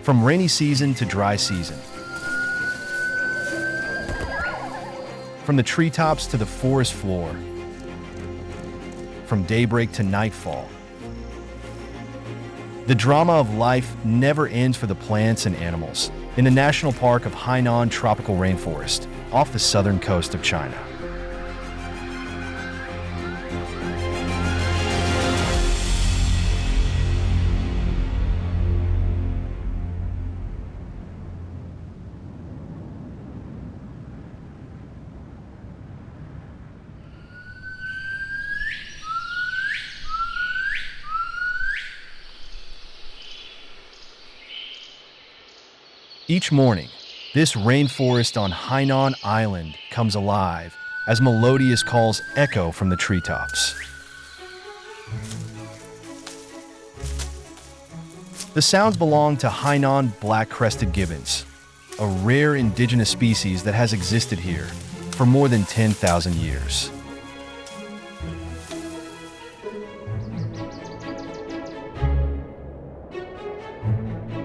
from rainy season to dry season, from the treetops to the forest floor, from daybreak to nightfall. The drama of life never ends for the plants and animals in the National Park of Hainan tropical rainforest off the southern coast of China. Each morning, this rainforest on Hainan Island comes alive as melodious calls echo from the treetops. The sounds belong to Hainan black-crested gibbons, a rare indigenous species that has existed here for more than 10,000 years.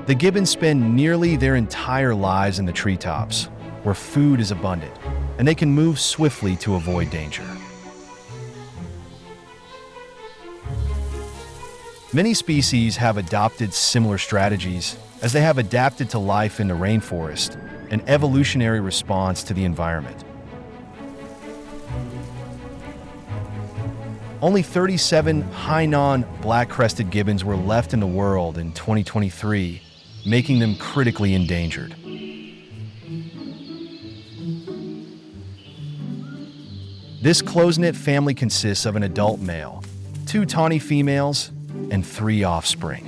The gibbons spend nearly their entire lives in the treetops, where food is abundant, and they can move swiftly to avoid danger. Many species have adopted similar strategies, as they have adapted to life in the rainforest, an evolutionary response to the environment. Only 37 Hainan black-crested gibbons were left in the world in 2023, making them critically endangered. This close-knit family consists of an adult male, 2 tawny females, and 3 offspring.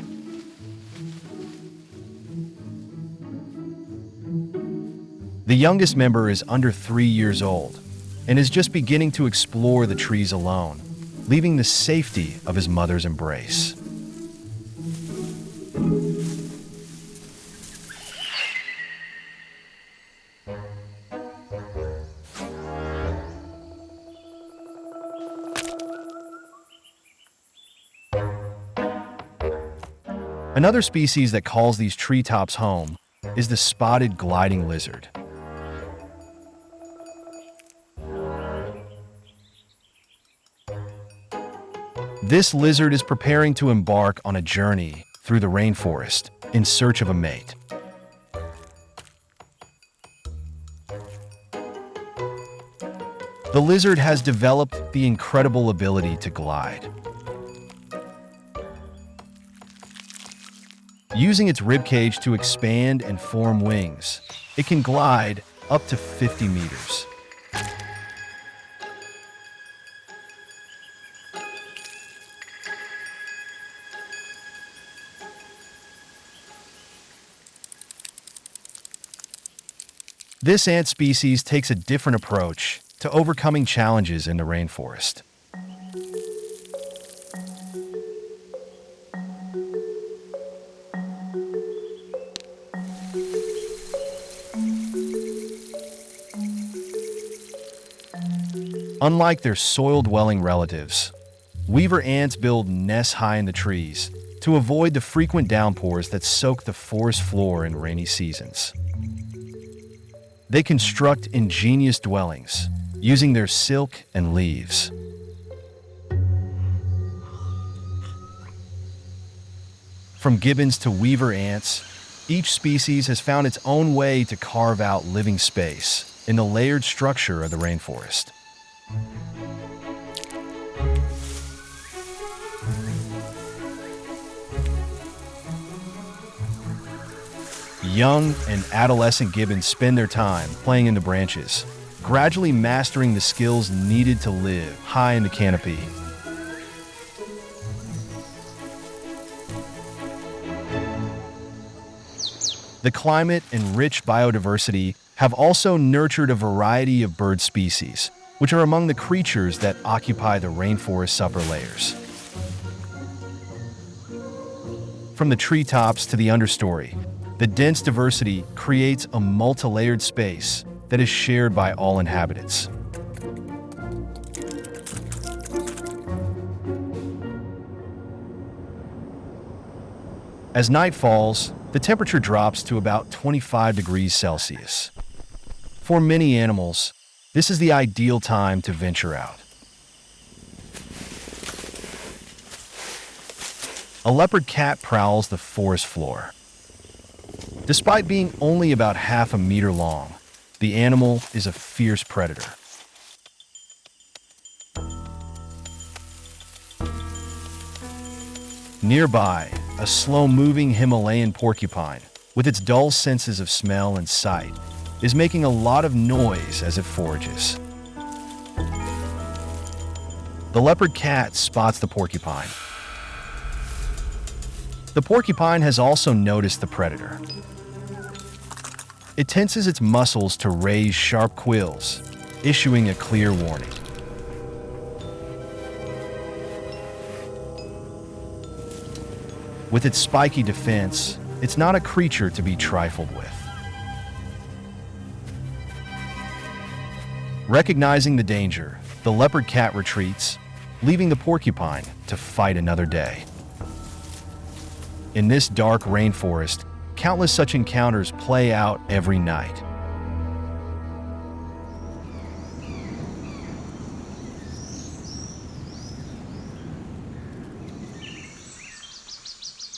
The youngest member is under 3 years old and is just beginning to explore the trees alone, leaving the safety of his mother's embrace. Another species that calls these treetops home is the spotted gliding lizard. This lizard is preparing to embark on a journey through the rainforest in search of a mate. The lizard has developed the incredible ability to glide. Using its ribcage to expand and form wings, it can glide up to 50 meters. This ant species takes a different approach to overcoming challenges in the rainforest. Unlike their soil-dwelling relatives, weaver ants build nests high in the trees to avoid the frequent downpours that soak the forest floor in rainy seasons. They construct ingenious dwellings using their silk and leaves. From gibbons to weaver ants, each species has found its own way to carve out living space in the layered structure of the rainforest. Young and adolescent gibbons spend their time playing in the branches, gradually mastering the skills needed to live high in the canopy. The climate and rich biodiversity have also nurtured a variety of bird species, which are among the creatures that occupy the rainforest's upper layers. From the treetops to the understory, the dense diversity creates a multi-layered space that is shared by all inhabitants. As night falls, the temperature drops to about 25 degrees Celsius. For many animals, this is the ideal time to venture out. A leopard cat prowls the forest floor. Despite being only about half a meter long, the animal is a fierce predator. Nearby, a slow-moving Himalayan porcupine, with its dull senses of smell and sight, is making a lot of noise as it forages. The leopard cat spots the porcupine. The porcupine has also noticed the predator. It tenses its muscles to raise sharp quills, issuing a clear warning. With its spiky defense, it's not a creature to be trifled with. Recognizing the danger, the leopard cat retreats, leaving the porcupine to fight another day. In this dark rainforest, countless such encounters play out every night.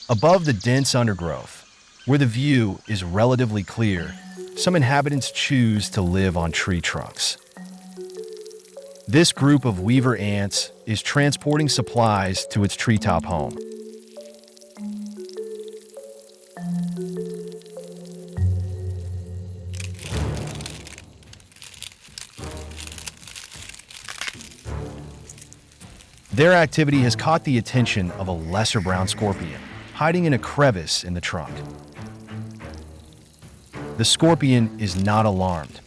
Above the dense undergrowth, where the view is relatively clear, some inhabitants choose to live on tree trunks. This group of weaver ants is transporting supplies to its treetop home. Their activity has caught the attention of a lesser brown scorpion, hiding in a crevice in the trunk. The scorpion is not alarmed.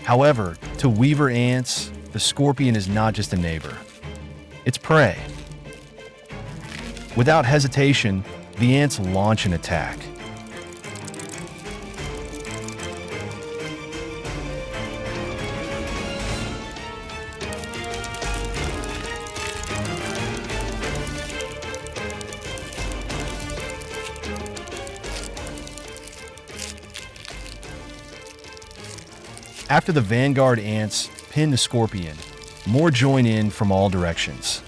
However, to weaver ants, the scorpion is not just a neighbor. It's prey. Without hesitation, the ants launch an attack. After the vanguard ants pin the scorpion, more join in from all directions.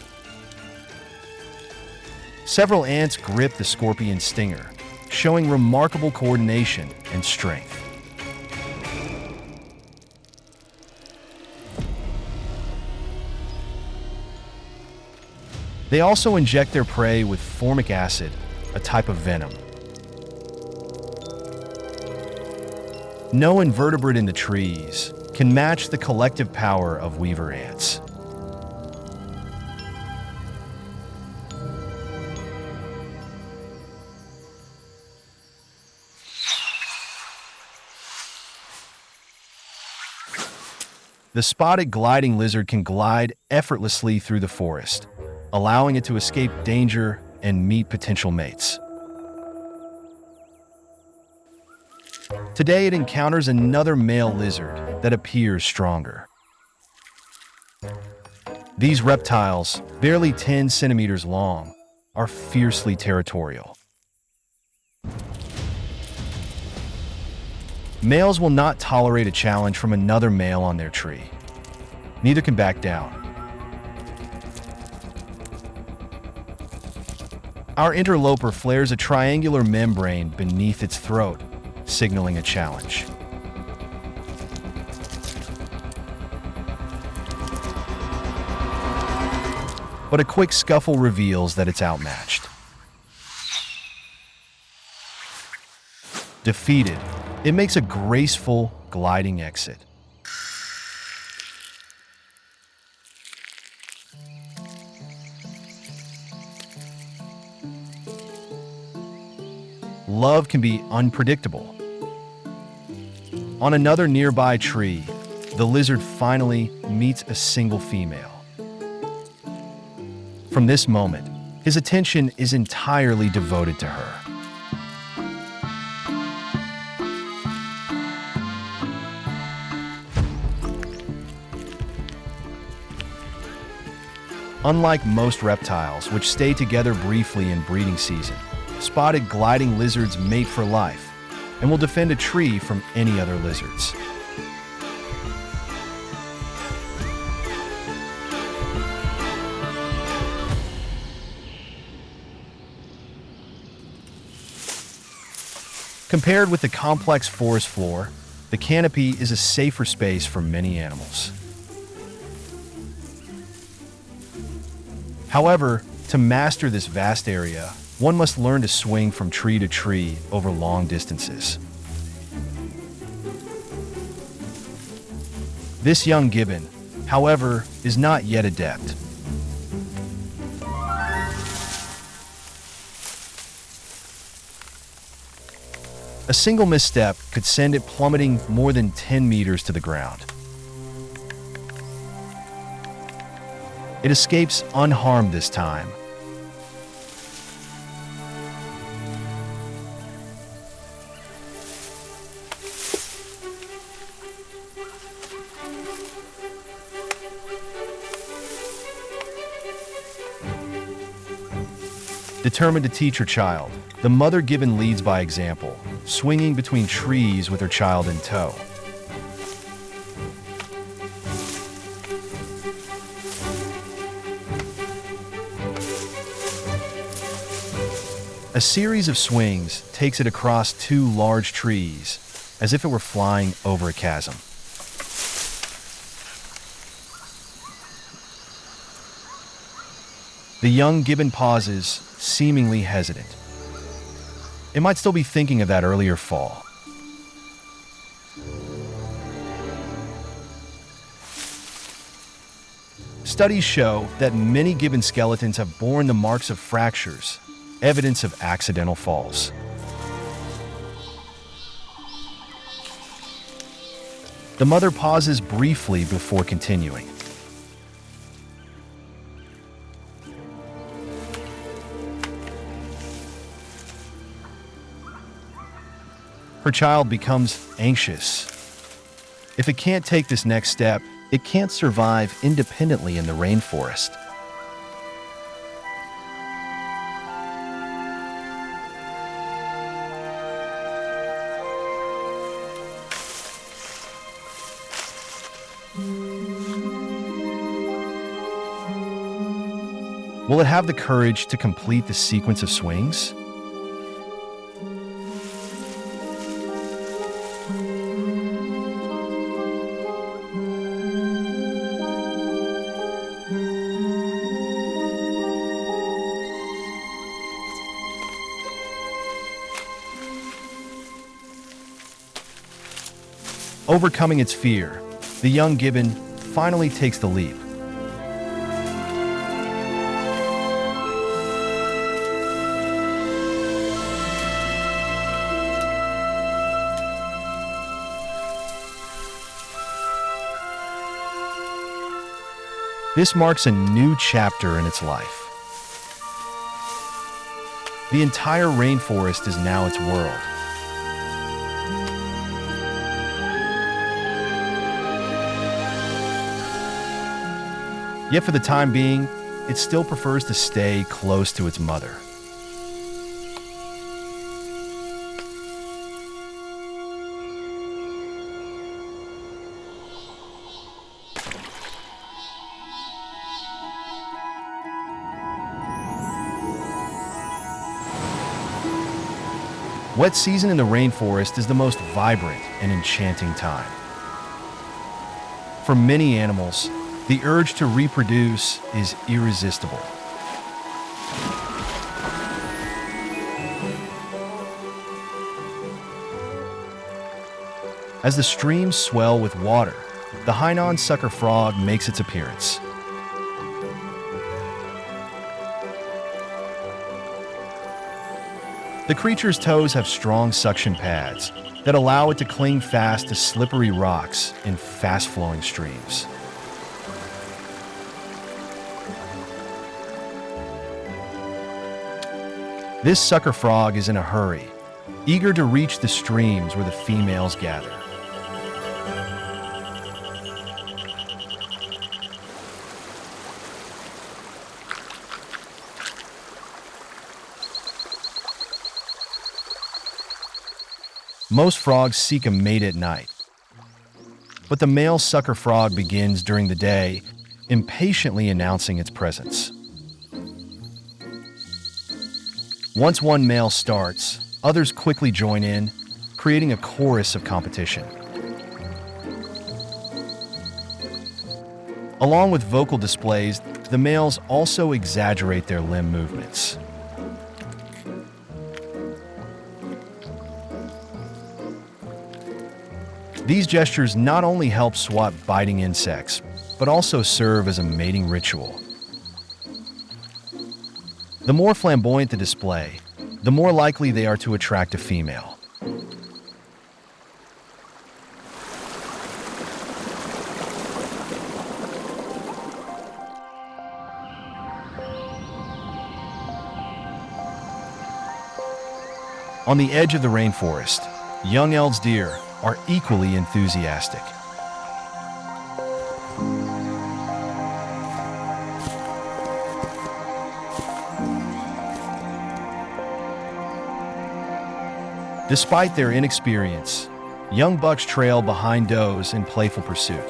Several ants grip the scorpion's stinger, showing remarkable coordination and strength. They also inject their prey with formic acid, a type of venom. No invertebrate in the trees can match the collective power of weaver ants. The spotted gliding lizard can glide effortlessly through the forest, allowing it to escape danger and meet potential mates. Today it encounters another male lizard that appears stronger. These reptiles, barely 10 centimeters long, are fiercely territorial. Males will not tolerate a challenge from another male on their tree. Neither can back down. Our interloper flares a triangular membrane beneath its throat, signaling a challenge. But a quick scuffle reveals that it's outmatched. Defeated, it makes a graceful, gliding exit. Love can be unpredictable. On another nearby tree, the lizard finally meets a single female. From this moment, his attention is entirely devoted to her. Unlike most reptiles, which stay together briefly in breeding season, spotted gliding lizards mate for life and will defend a tree from any other lizards. Compared with the complex forest floor, the canopy is a safer space for many animals. However, to master this vast area, one must learn to swing from tree to tree over long distances. This young gibbon, however, is not yet adept. A single misstep could send it plummeting more than 10 meters to the ground. It escapes unharmed this time. Determined to teach her child, the mother gibbon leads by example, swinging between trees with her child in tow. A series of swings takes it across two large trees, as if it were flying over a chasm. The young gibbon pauses, seemingly hesitant. It might still be thinking of that earlier fall. Studies show that many gibbon skeletons have borne the marks of fractures, evidence of accidental falls. The mother pauses briefly before continuing. Her child becomes anxious. If it can't take this next step, it can't survive independently in the rainforest. Will it have the courage to complete the sequence of swings? Overcoming its fear, the young gibbon finally takes the leap. This marks a new chapter in its life. The entire rainforest is now its world. Yet for the time being, it still prefers to stay close to its mother. Wet season in the rainforest is the most vibrant and enchanting time. For many animals, the urge to reproduce is irresistible. As the streams swell with water, the Hainan sucker frog makes its appearance. The creature's toes have strong suction pads that allow it to cling fast to slippery rocks in fast-flowing streams. This sucker frog is in a hurry, eager to reach the streams where the females gather. Most frogs seek a mate at night, but the male sucker frog begins during the day, impatiently announcing its presence. Once one male starts, others quickly join in, creating a chorus of competition. Along with vocal displays, the males also exaggerate their limb movements. These gestures not only help swat biting insects, but also serve as a mating ritual. The more flamboyant the display, the more likely they are to attract a female. On the edge of the rainforest, young Eld's deer are equally enthusiastic. Despite their inexperience, young bucks trail behind does in playful pursuit.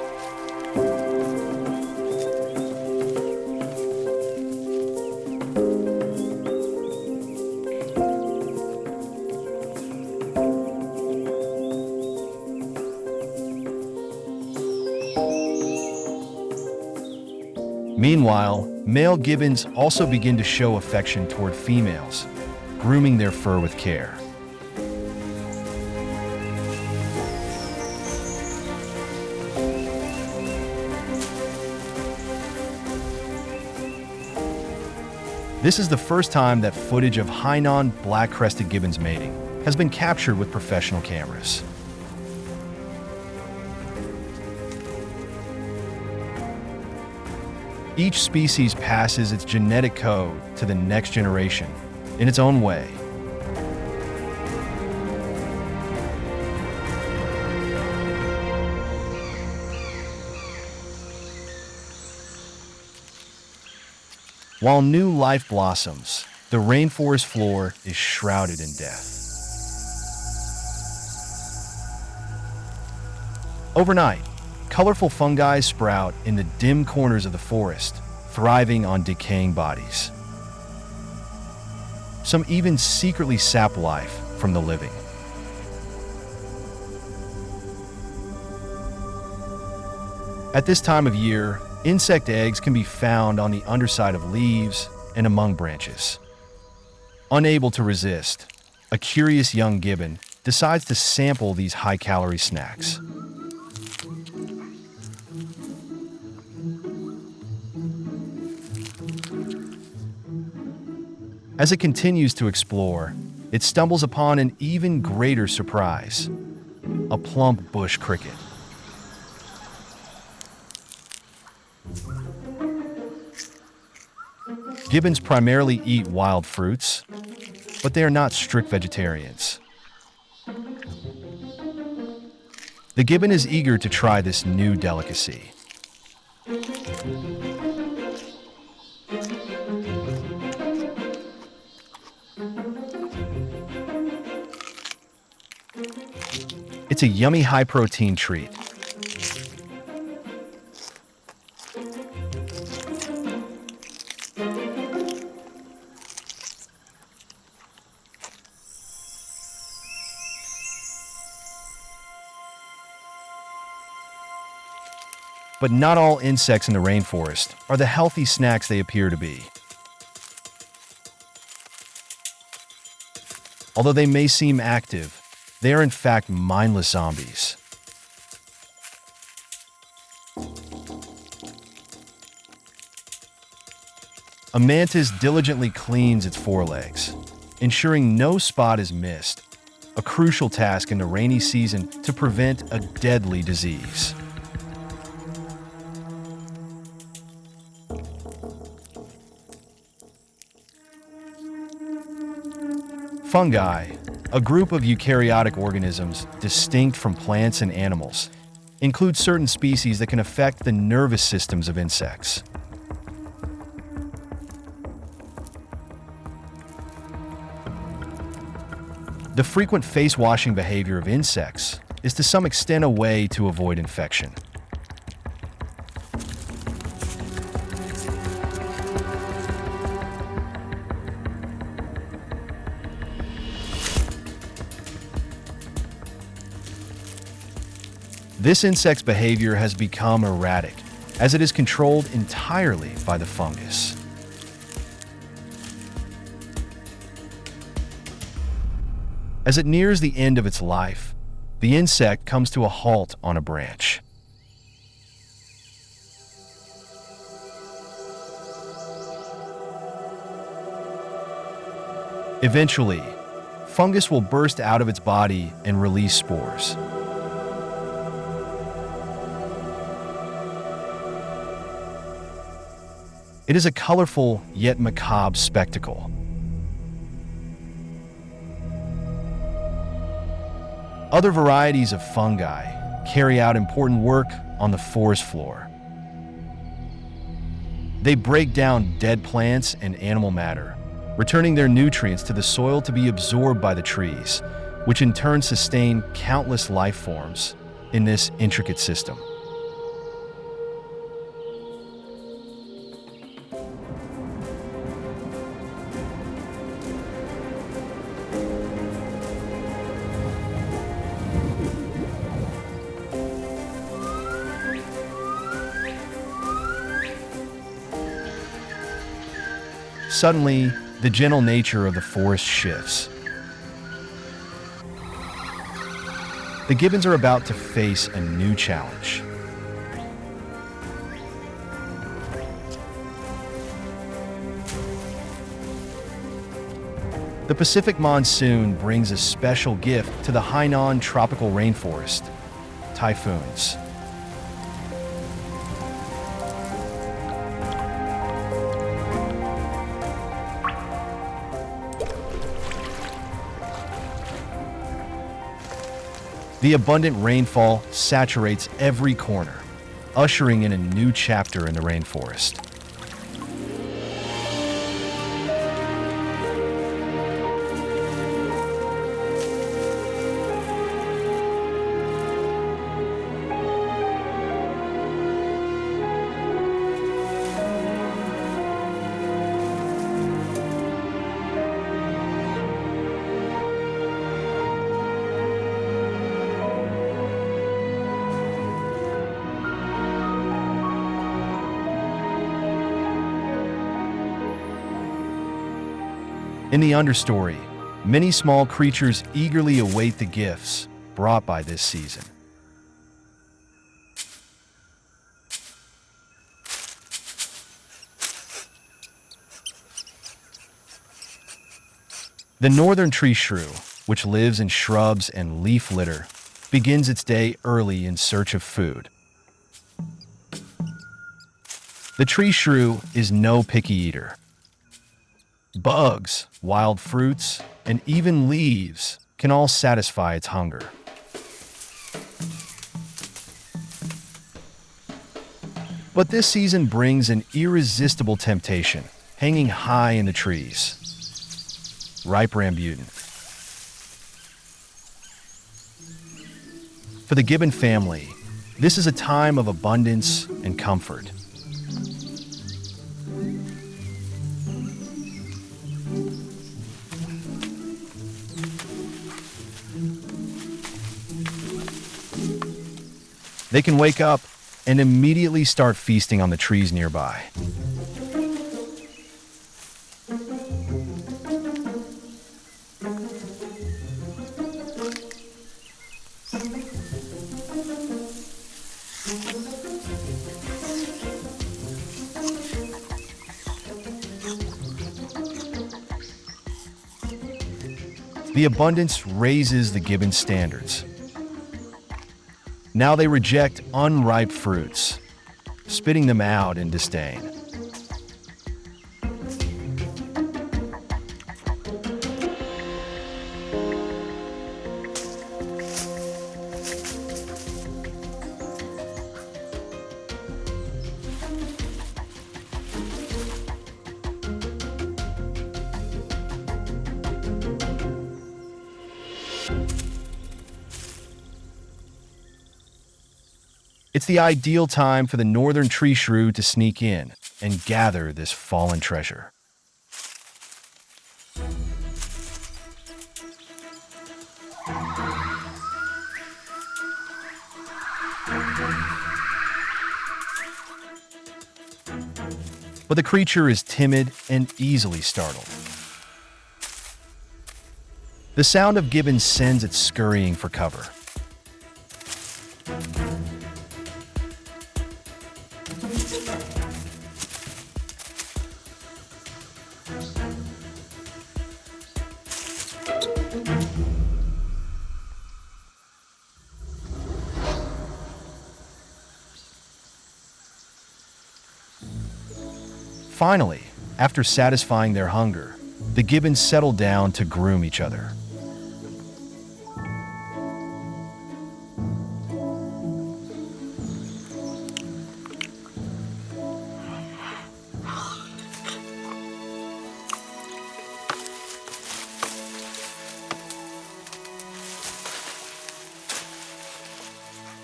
Meanwhile, male gibbons also begin to show affection toward females, grooming their fur with care. This is the first time that footage of Hainan black-crested gibbons mating has been captured with professional cameras. Each species passes its genetic code to the next generation in its own way. While new life blossoms, the rainforest floor is shrouded in death. Overnight, colorful fungi sprout in the dim corners of the forest, thriving on decaying bodies. Some even secretly sap life from the living. At this time of year, insect eggs can be found on the underside of leaves and among branches. Unable to resist, a curious young gibbon decides to sample these high-calorie snacks. As it continues to explore, it stumbles upon an even greater surprise: a plump bush cricket. Gibbons primarily eat wild fruits, but they are not strict vegetarians. The gibbon is eager to try this new delicacy. It's a yummy high-protein treat. But not all insects in the rainforest are the healthy snacks they appear to be. Although they may seem active, they are in fact mindless zombies. A mantis diligently cleans its forelegs, ensuring no spot is missed, a crucial task in the rainy season to prevent a deadly disease. Fungi, a group of eukaryotic organisms distinct from plants and animals, include certain species that can affect the nervous systems of insects. The frequent face-washing behavior of insects is to some extent a way to avoid infection. This insect's behavior has become erratic, as it is controlled entirely by the fungus. As it nears the end of its life, the insect comes to a halt on a branch. Eventually, fungus will burst out of its body and release spores. It is a colorful yet macabre spectacle. Other varieties of fungi carry out important work on the forest floor. They break down dead plants and animal matter, returning their nutrients to the soil to be absorbed by the trees, which in turn sustain countless life forms in this intricate system. Suddenly, the gentle nature of the forest shifts. The gibbons are about to face a new challenge. The Pacific monsoon brings a special gift to the Hainan tropical rainforest: typhoons. The abundant rainfall saturates every corner, ushering in a new chapter in the rainforest. In the understory, many small creatures eagerly await the gifts brought by this season. The northern tree shrew, which lives in shrubs and leaf litter, begins its day early in search of food. The tree shrew is no picky eater. Bugs, wild fruits, and even leaves can all satisfy its hunger. But this season brings an irresistible temptation, hanging high in the trees: ripe rambutan. For the gibbon family, this is a time of abundance and comfort. They can wake up and immediately start feasting on the trees nearby. The abundance raises the gibbon's standards. Now they reject unripe fruits, spitting them out in disdain. It's the ideal time for the northern tree shrew to sneak in and gather this fallen treasure. But the creature is timid and easily startled. The sound of gibbons sends it scurrying for cover. Finally, after satisfying their hunger, the gibbons settle down to groom each other.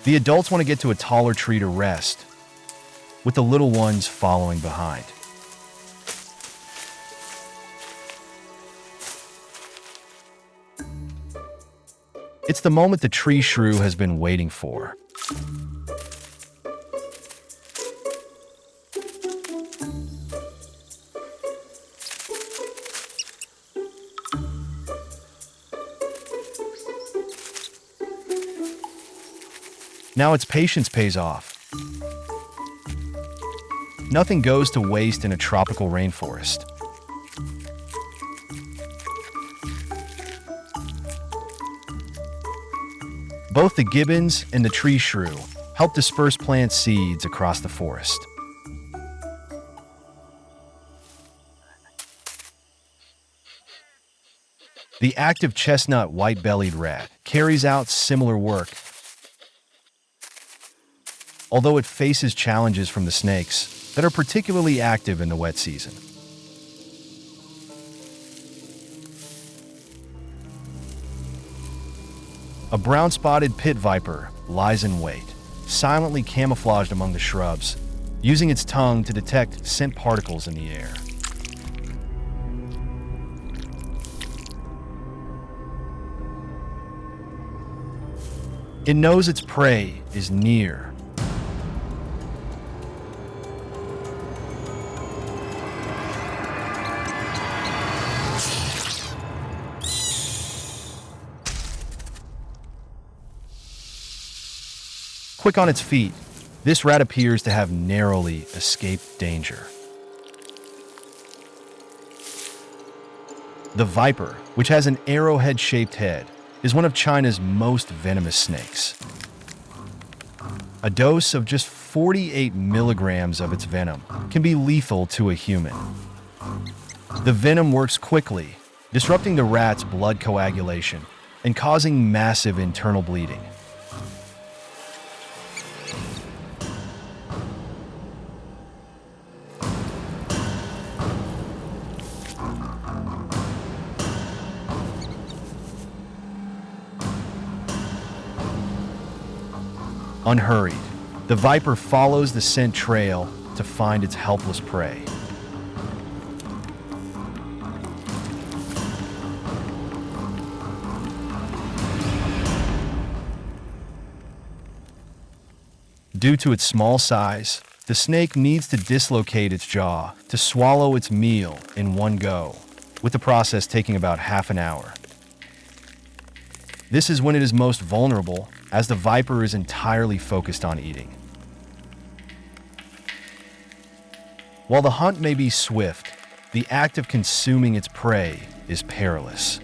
The adults want to get to a taller tree to rest, with the little ones following behind. It's the moment the tree shrew has been waiting for. Now its patience pays off. Nothing goes to waste in a tropical rainforest. Both the gibbons and the tree shrew help disperse plant seeds across the forest. The active chestnut white-bellied rat carries out similar work, although it faces challenges from the snakes that are particularly active in the wet season. A brown-spotted pit viper lies in wait, silently camouflaged among the shrubs, using its tongue to detect scent particles in the air. It knows its prey is near. Quick on its feet, this rat appears to have narrowly escaped danger. The viper, which has an arrowhead-shaped head, is one of China's most venomous snakes. A dose of just 48 milligrams of its venom can be lethal to a human. The venom works quickly, disrupting the rat's blood coagulation and causing massive internal bleeding. Unhurried, the viper follows the scent trail to find its helpless prey. Due to its small size, the snake needs to dislocate its jaw to swallow its meal in one go, with the process taking about half an hour. This is when it is most vulnerable, as the viper is entirely focused on eating. While the hunt may be swift, the act of consuming its prey is perilous.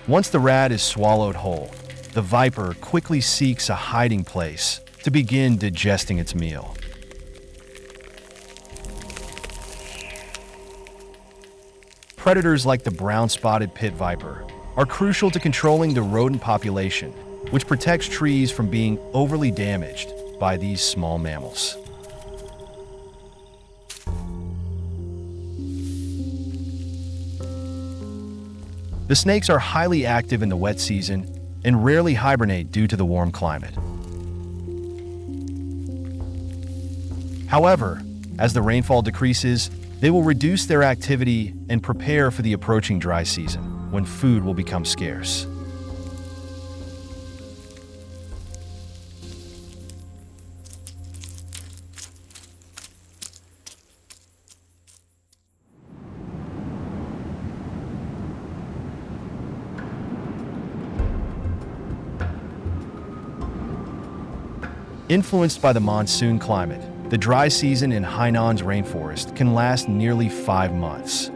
Once the rat is swallowed whole, the viper quickly seeks a hiding place to begin digesting its meal. Predators like the brown-spotted pit viper are crucial to controlling the rodent population, which protects trees from being overly damaged by these small mammals. The snakes are highly active in the wet season and rarely hibernate due to the warm climate. However, as the rainfall decreases, they will reduce their activity and prepare for the approaching dry season, when food will become scarce. Influenced by the monsoon climate, the dry season in Hainan's rainforest can last nearly 5 months.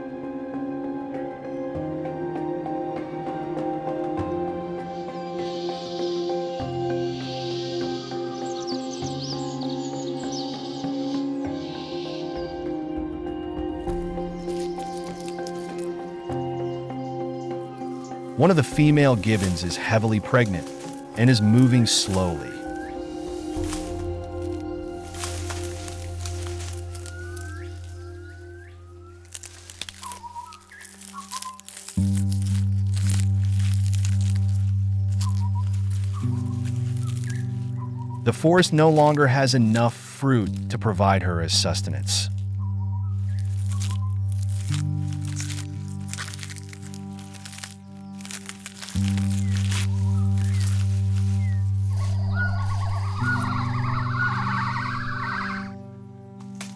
One of the female gibbons is heavily pregnant and is moving slowly. The forest no longer has enough fruit to provide her as sustenance.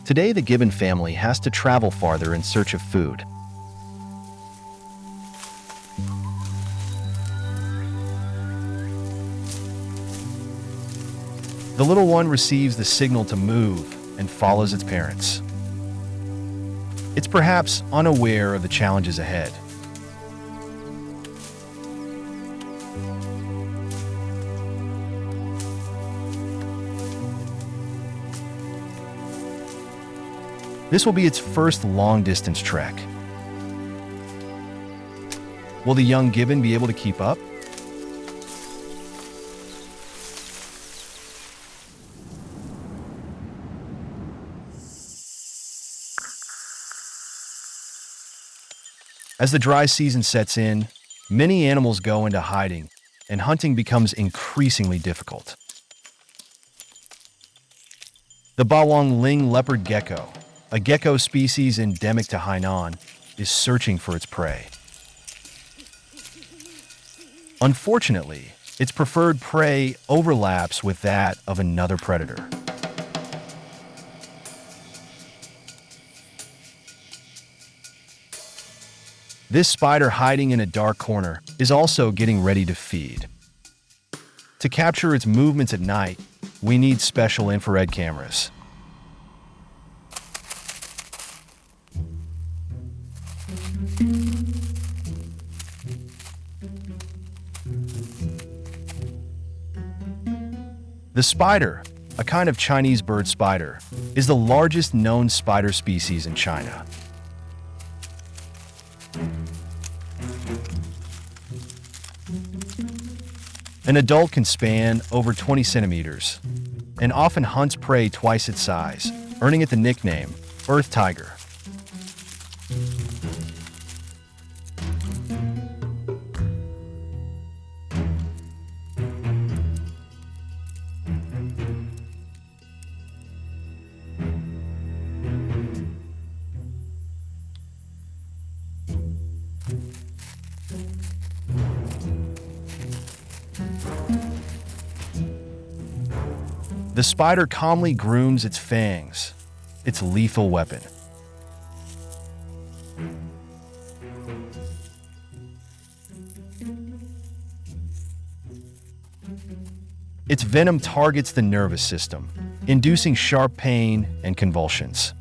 Today, the gibbon family has to travel farther in search of food. The little one receives the signal to move and follows its parents. It's perhaps unaware of the challenges ahead. This will be its first long-distance trek. Will the young gibbon be able to keep up? As the dry season sets in, many animals go into hiding, and hunting becomes increasingly difficult. The bawang ling leopard gecko, a gecko species endemic to Hainan, is searching for its prey. Unfortunately, its preferred prey overlaps with that of another predator. This spider hiding in a dark corner is also getting ready to feed. To capture its movements at night, we need special infrared cameras. The spider, a kind of Chinese bird spider, is the largest known spider species in China. An adult can span over 20 centimeters and often hunts prey twice its size, earning it the nickname Earth Tiger. The spider calmly grooms its fangs, its lethal weapon. Its venom targets the nervous system, inducing sharp pain and convulsions.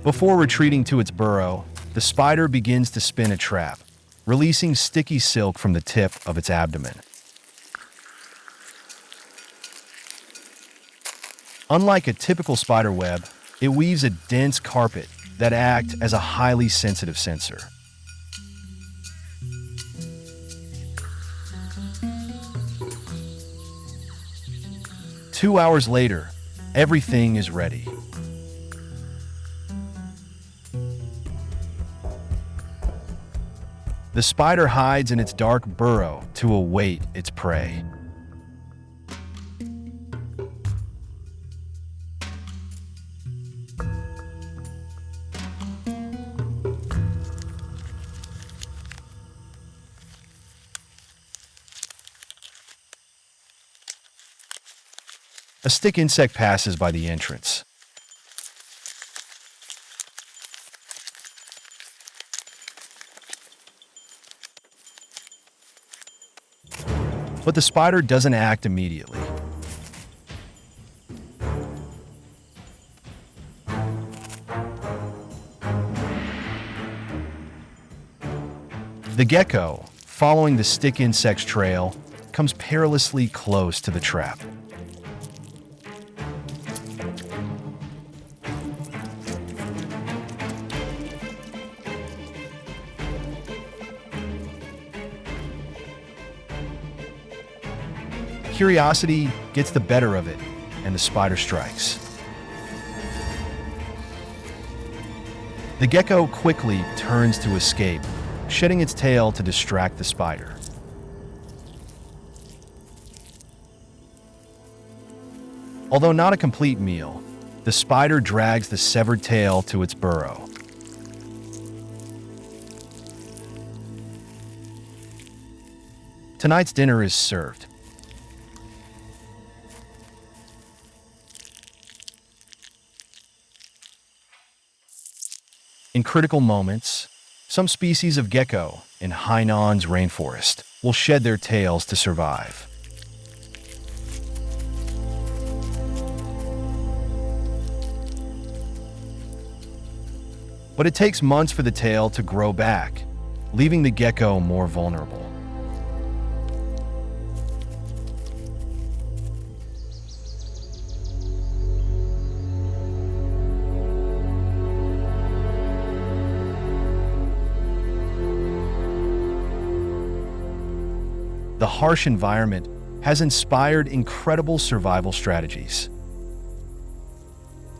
Before retreating to its burrow, the spider begins to spin a trap, releasing sticky silk from the tip of its abdomen. Unlike a typical spider web, it weaves a dense carpet that acts as a highly sensitive sensor. 2 hours later, everything is ready. The spider hides in its dark burrow to await its prey. A stick insect passes by the entrance. But the spider doesn't act immediately. The gecko, following the stick insect's trail, comes perilously close to the trap. Curiosity gets the better of it, and the spider strikes. The gecko quickly turns to escape, shedding its tail to distract the spider. Although not a complete meal, the spider drags the severed tail to its burrow. Tonight's dinner is served. In critical moments, some species of gecko in Hainan's rainforest will shed their tails to survive. But it takes months for the tail to grow back, leaving the gecko more vulnerable. The harsh environment has inspired incredible survival strategies.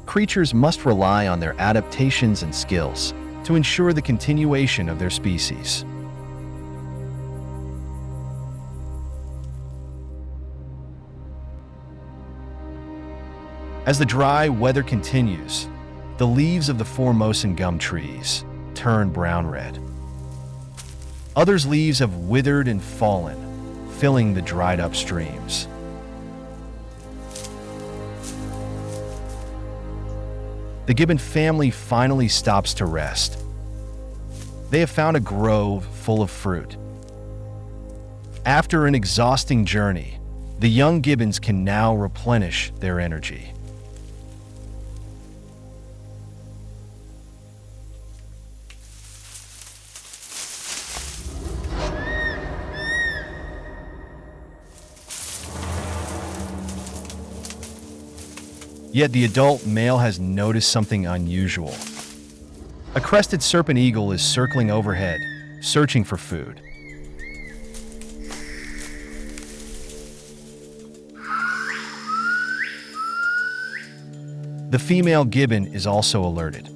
Creatures must rely on their adaptations and skills to ensure the continuation of their species. As the dry weather continues, the leaves of the Formosan gum trees turn brown-red. Others' leaves have withered and fallen, filling the dried-up streams. The gibbon family finally stops to rest. They have found a grove full of fruit. After an exhausting journey, the young gibbons can now replenish their energy. Yet the adult male has noticed something unusual. A crested serpent eagle is circling overhead, searching for food. The female gibbon is also alerted.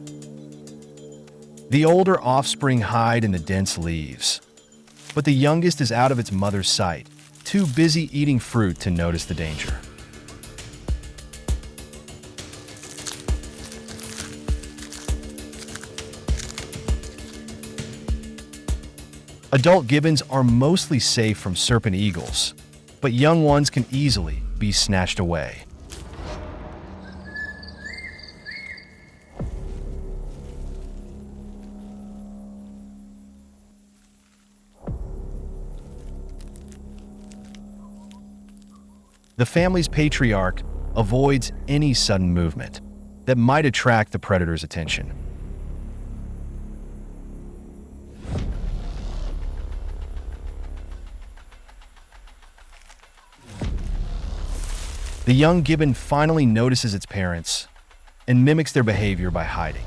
The older offspring hide in the dense leaves, but the youngest is out of its mother's sight, too busy eating fruit to notice the danger. Adult gibbons are mostly safe from serpent eagles, but young ones can easily be snatched away. The family's patriarch avoids any sudden movement that might attract the predator's attention. The young gibbon finally notices its parents and mimics their behavior by hiding.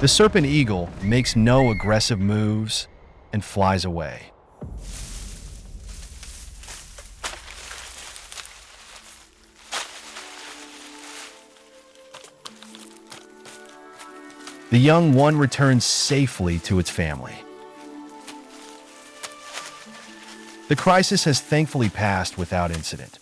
The serpent eagle makes no aggressive moves and flies away. The young one returns safely to its family. The crisis has thankfully passed without incident.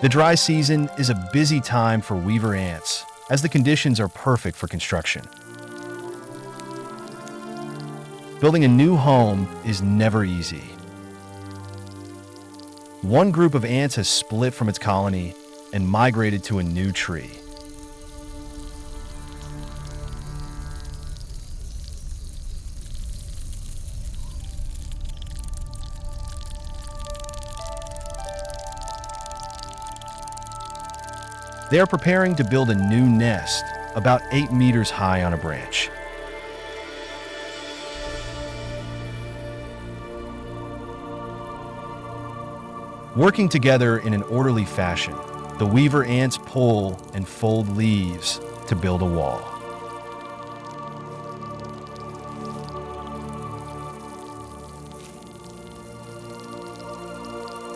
The dry season is a busy time for weaver ants, as the conditions are perfect for construction. Building a new home is never easy. One group of ants has split from its colony and migrated to a new tree. They are preparing to build a new nest about 8 meters high on a branch. Working together in an orderly fashion, the weaver ants pull and fold leaves to build a wall.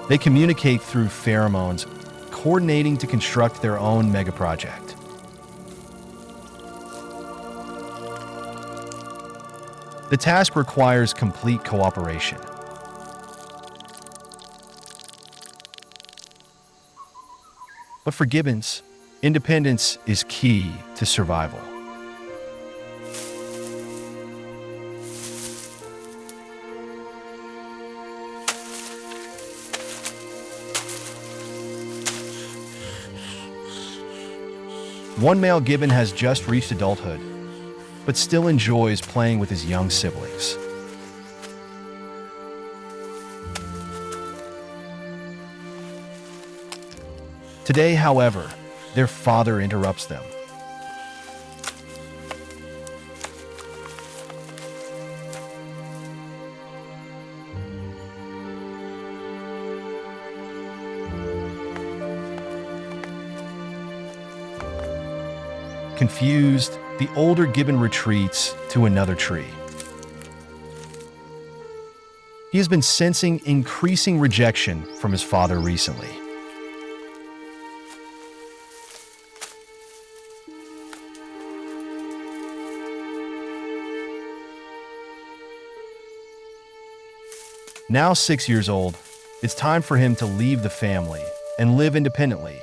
They communicate through pheromones, coordinating to construct their own megaproject. The task requires complete cooperation. But for gibbons, independence is key to survival. One male gibbon has just reached adulthood, but still enjoys playing with his young siblings. Today, however, their father interrupts them. Confused, the older gibbon retreats to another tree. He has been sensing increasing rejection from his father recently. Now 6 years old, it's time for him to leave the family and live independently,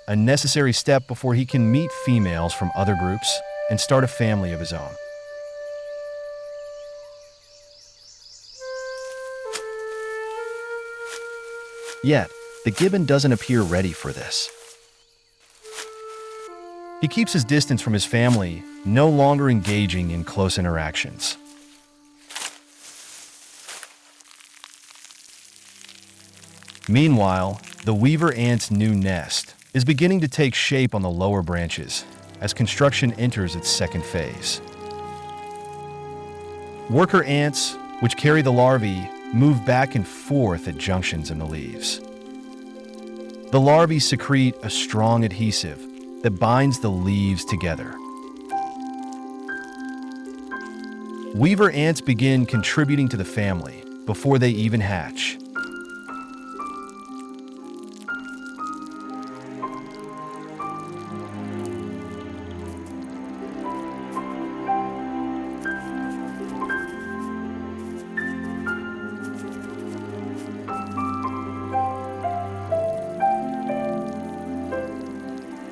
a necessary step before he can meet females from other groups and start a family of his own. Yet, the gibbon doesn't appear ready for this. He keeps his distance from his family, no longer engaging in close interactions. Meanwhile, the weaver ant's new nest is beginning to take shape on the lower branches as construction enters its second phase. Worker ants, which carry the larvae, move back and forth at junctions in the leaves. The larvae secrete a strong adhesive that binds the leaves together. Weaver ants begin contributing to the family before they even hatch.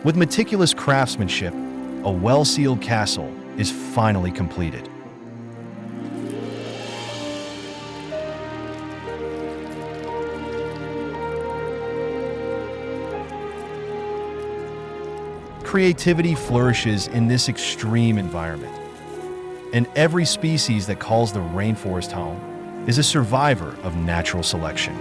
With meticulous craftsmanship, a well-sealed castle is finally completed. Creativity flourishes in this extreme environment, and every species that calls the rainforest home is a survivor of natural selection.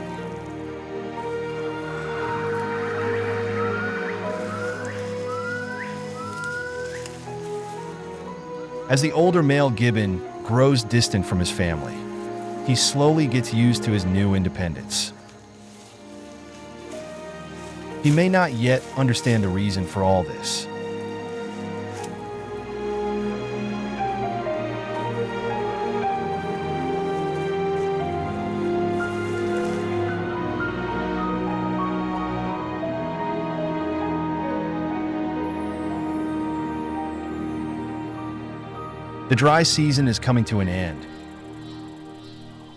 As the older male gibbon grows distant from his family, he slowly gets used to his new independence. He may not yet understand the reason for all this. The dry season is coming to an end.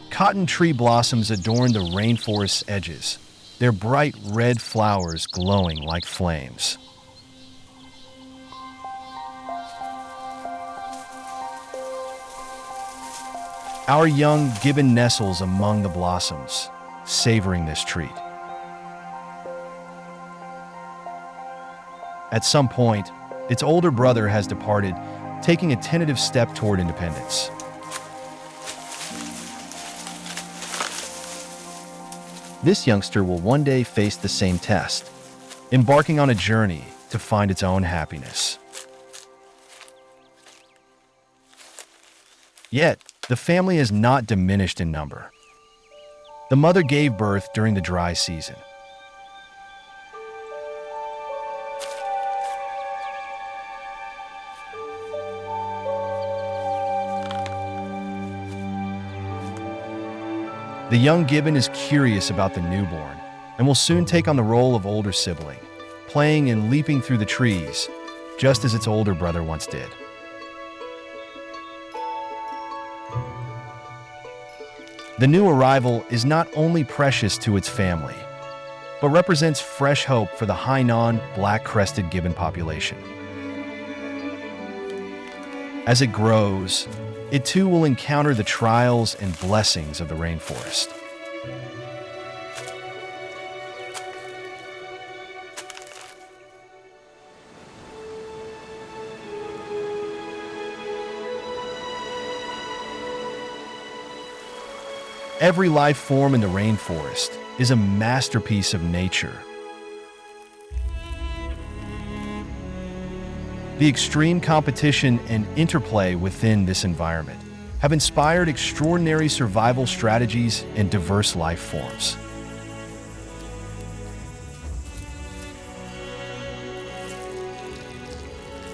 Cotton tree blossoms adorn the rainforest's edges, their bright red flowers glowing like flames. Our young gibbon nestles among the blossoms, savoring this treat. At some point, its older brother has departed, taking a tentative step toward independence. This youngster will one day face the same test, embarking on a journey to find its own happiness. Yet, the family is not diminished in number. The mother gave birth during the dry season. The young gibbon is curious about the newborn and will soon take on the role of older sibling, playing and leaping through the trees, just as its older brother once did. The new arrival is not only precious to its family, but represents fresh hope for the Hainan black-crested gibbon population. As it grows, it too will encounter the trials and blessings of the rainforest. Every life form in the rainforest is a masterpiece of nature. The extreme competition and interplay within this environment have inspired extraordinary survival strategies and diverse life forms.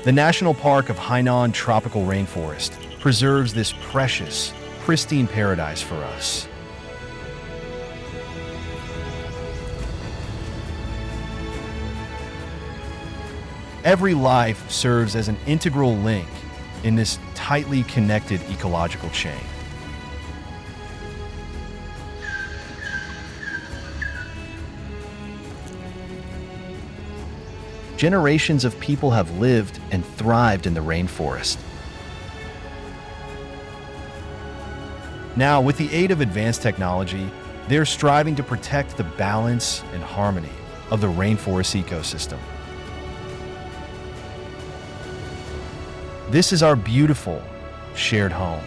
The National Park of Hainan Tropical Rainforest preserves this precious, pristine paradise for us. Every life serves as an integral link in this tightly connected ecological chain. Generations of people have lived and thrived in the rainforest. Now, with the aid of advanced technology, they're striving to protect the balance and harmony of the rainforest ecosystem. This is our beautiful, shared home.